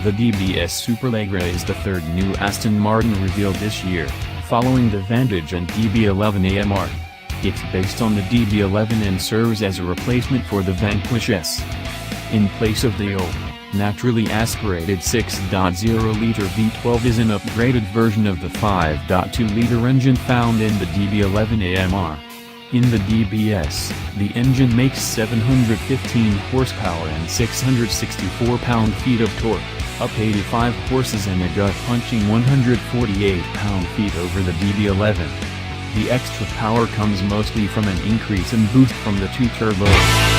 The DBS Superleggera is the third new Aston Martin revealed this year, following the Vantage and DB11 AMR. It's based on the DB11 and serves as a replacement for the Vanquish S. In place of the old, naturally-aspirated 6.0-liter V12 is an upgraded version of the 5.2-liter engine found in the DB11 AMR. In the DBS, the engine makes 715 horsepower and 664 pound-feet of torque, up 85 horses and a gut-punching 148 pound-feet over the DB11. The extra power comes mostly from an increase in boost from the 2 turbos.